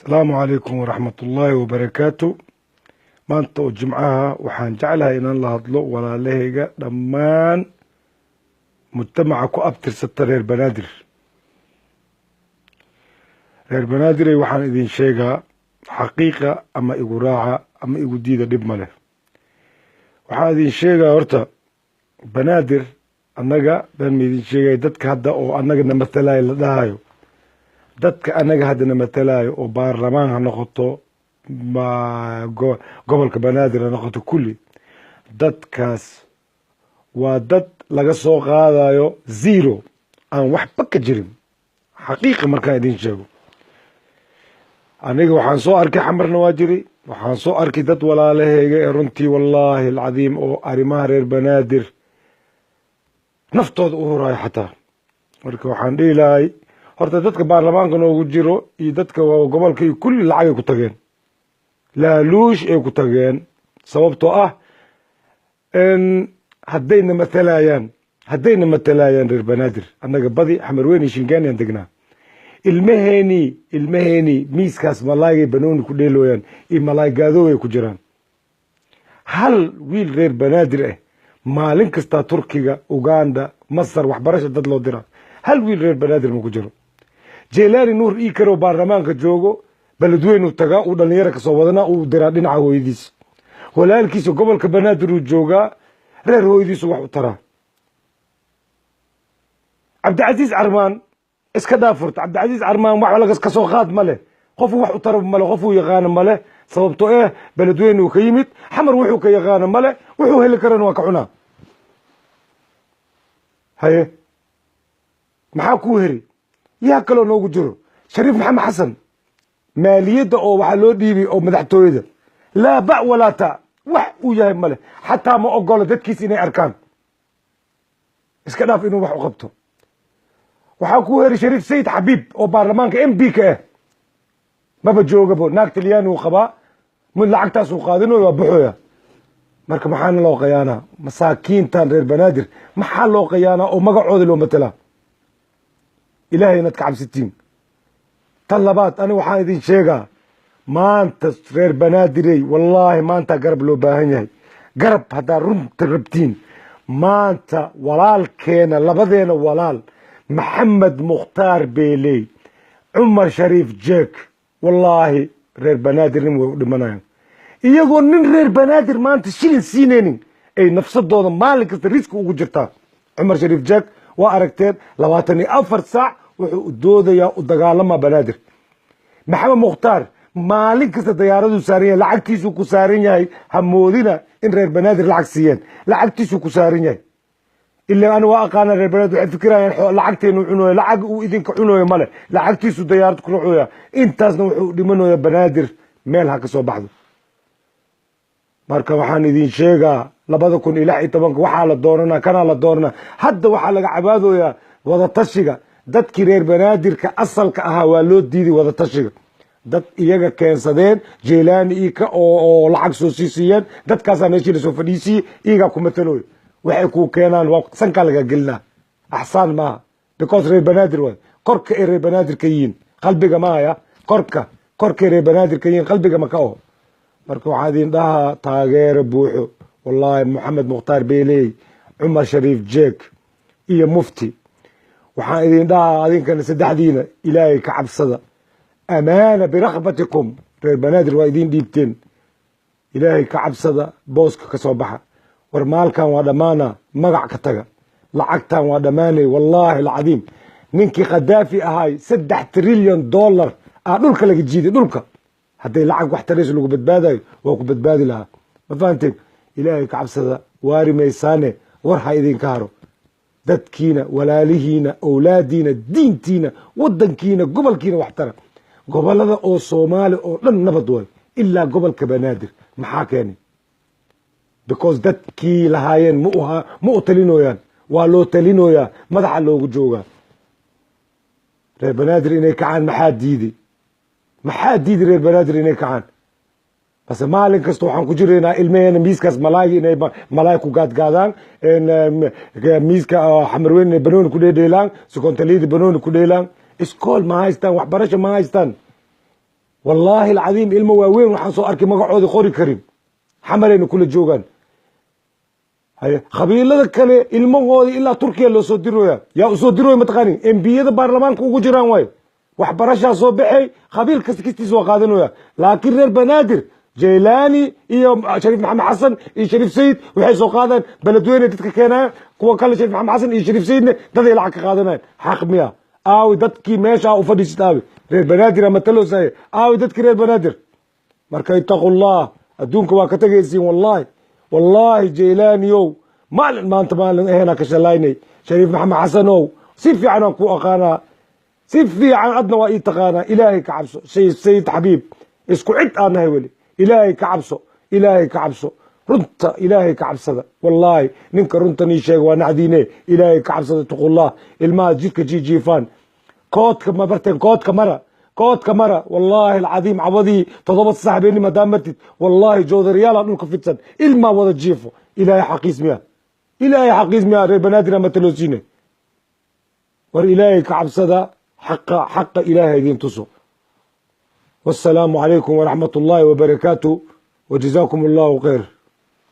السلام عليكم ورحمة الله وبركاته. maanta oo jimcaha waxaan jeclahay inaan la hadlo walaalahayga dhammaan mujtamaca ku abtirsata reer banaadir. reer banaadirey waxaan idin sheegaa xaqiiqa ama igu raaca ama igu diida dhib ma leh. waxaan idin sheegaa horta banaadir annaga baan ma idin sheegay dadka hadda oo annagana matalaayo la dhahayo, dadka annaga haddana matalaayo oo baarlamaan ha noqoto gobolka banaadir ha noqoto, kulli dadkaas waa dad laga soo qaadayo zero, aan waxba ka jirin. xaqiiqa markaan idin sheego, aniga waxaan soo arkay xamarna waa jiri, waxaan soo arkay dad walaalahayga ee runtii wallaahi alcadiim oo arrimaha reer banaadir naftooda u huraayo xataa. marka waxaan dhihi lahay horta dadka baarlamaanka noogu jiro iyo dadka gobolka iyo kulli lacagay ku tageen, laaluush ay ku tageen, sababtoo ah haddayna matalayaan reer banaadir, annaga badi xamarweyne shingaaniyan degnaa. ilmaheeni miiskaas malaygay banooni ku dheelooyaan iyo malaay gaadoway ku jiraan. hal wiil reer banaadir ah maalin kastaa turkiga, uganda, masar waxbarasha dad loo diraa, hal wiil reer banaadir ma ku jiro. jelaani nuur ii karoo baarlamaanka joogo beledweynu tagaa, uu dhalinyaro kasoo wadanaa, uu diraa dhinaca hooyadiis. walaalkiisa gobolka banaadir uu joogaa, reer hooyadiisu wax u taraa. cabdicasiis carmaan iska dhaafurta, cabdicasiis carmaan wax lagas kasoo qaad ma leh, qofuu wax u tara male, qofuu yaqaano male, sababtoo beledweyne uu ka yimid, xamar wuxuu ka yaqaano male, wuxuu heli karana waa ka cunaa. haye maxaa kuu heri? yaa kaloo noogu jiro shariif maxamed xasan, maaliyadda oo waxaa loo dhiibay oo madaxtooyada, laa ba walaa ta, wax uu yahay male, xataa ma ogolo dadkiis inay arkaan, iska dhaaf inuu wax u qabto. waxaa kuu heri shariif sayid xabiib oo baarlamaanka m b ka ah, maba joogabo, naag talyaani uu qabaa, mid lacagtaas uu qaadinayo waa buxooya. marka maxaana loo qayaanaa masaakiintan reer banaadir? maxaa loo qayaanaa oo magacooda loo matalaa? ilaahay inaad ka cabsitiin. tan labaad, aniga waxaan idin sheegaa maanta reer banaadirey wallaahi maanta garab loo baahan yahay. garab haddaad runta rabtiin, maanta walaalkeena, labadeena walaal, maxamed mukhtaar beeley, cumar shariif jeek, wallaahi reer banaadir nin way u dhimanayaan. iyagoo nin reer banaadir maanta shilin siinaynin ay nafsadooda maalin kasta riski ugu jirtaa. cumar shariif jeek waa aragteen 24 saac wuxuu u doodayaa, u dagaalamaa banaadir. maxamed mukhtaar maalin kasta dayaaraduu saaran yahay, lacagtiisuu ku saaran yahay. hamoodina in reer banaadir lacag siiyeen, lacagtiisuu ku saaran yahay. ilaa ani waa aqaana reer banaadir waxay fikirayaan lacagteenu cunoya, lacag uu idinka cunoya male, lacagtiisu dayaarad ku ruxoya. intaasna wuxuu dhimanoya banaadir meel ha ka soo baxdo. marka waxaan idin sheegaa 2016 waxaa la doonanaa, kanaa la doonanaa. hadda waxaa laga cabaadoyaa wadatashiga. dadkii reer banaadirka asalka ahaa waa loo diiday wadatashiga. dad iyaga keensadeen jelaani ika oo lacag soo siisiyeen, dadkaasaa meeshii lasoo fadhiisiyey, iyagaa ku matalooy. waxay kuu keenaan waa sankaa laga gelinaa, axsaan maaha, because reer banaadir waay. korka ay reer banaadir ka yihiin, qalbiga maaya. korkay reer banaadir ka yihiin, qalbiga ma ka oho. marka waxaa idin dhahaa taageero buuxo wallaahi maxamed mukhtaar beeley, cumar shariif jeek iyo mufti. waxaan idin dhahaa adinkana saddexdiina ilaahay ka cabsada, amaana birakbatikum. reer banaadir waa idin dhiibteen, ilaahay ka cabsada, booska ka soo baxa. war maalkan waa dhammaana, magac ka taga. lacagtan waa dhammaanay wallaahi alcadiim. ninkii khadaafi ahaay $3 trilyan dhulka laga jiiday. dhulka hadday lacag wax tarayso lagu badbaadayo waa ku badbaadi lahaa. ma fahanteen? ilaahay ka cabsada, waari maysaane, war ha idinka haro. dadkiina, walaalihiina, owlaadiina, diintiina, wadankiina, gobolkiina wax tara. gobolada oo soomaali oo dhan nabad way ilaa gobolka banaadir. maxaa keenay? because dadkii lahaayeen ma u talinoyaan, waa loo talinoyaa, madaxa loogu joogaa. reer banaadir inay kacaan maxaa diiday? reer banaadir inay kacaan? base maalin kasta waxaan ku jiraynaa ilmaheena miiskaas malaayga inay malaay ku gaadgaadaan, miiska xamarweyn inay banooni ku dheedheelaan, sukontaliida banooni ku dheelaan. iskool ma haystaan, waxbarasho ma haystaan. wallaahi alcadiim ilmo waaweyn waxaan soo arkay magacoodii qori karin xamalayna kula joogaan qabiilada kale ilmahoodii ilaa turkiya loo soo dirooya yaa usoo dirooya mataqaani embiyada baarlamaanka ugu jiraan waay waxbarashaa soo baxay qabiil kasta kistiisa waa qaadanaya laakiin reer banaadir jaylaani iyo shariif maxamed xasan iyo shariif sayid waxay soo qaadaan beledweyne dadka keenayaan kuwa kale shariif maxamed xasan iyo shariif sayidna daday lacag ka qaadanayaan xaq miya aawi dadkii meesha u fadhiisata aawi reer banaadir ama taloosaye aawi dadkii reer banaadir marka ittaqullah adduunka waa ka tegaysiin wallaahi jaylaaniyow maanta maalin ahena ka shalaynay shariif maxamed xasanow si fiican aan ku aqaanaa si fiican adna waa ii taqaanaa ilaahay ka cabso sayid xabiib isku cid aan nahay weli ilaahay ka cabso runta ilaahay ka cabsada wallaahi ninka runtan ii sheega waa nacdiine ilaahay ka cabsada tuqullah ilmaha jidka jiijiifaan koodka ma barteen koodka mara wallaahi alcadiim cabadii 7 sax habeenimo hadaa martid wallaahi joodariyaala dhulka fidsan ilmaa wada jiifo ilaahay xaqiis miya reer banaadir ama taloosiine war ilaahay ka cabsada xaqa ilaahay idin tuso والسلام عليكم ورحمة الله وبركاته وجزاكم الله خير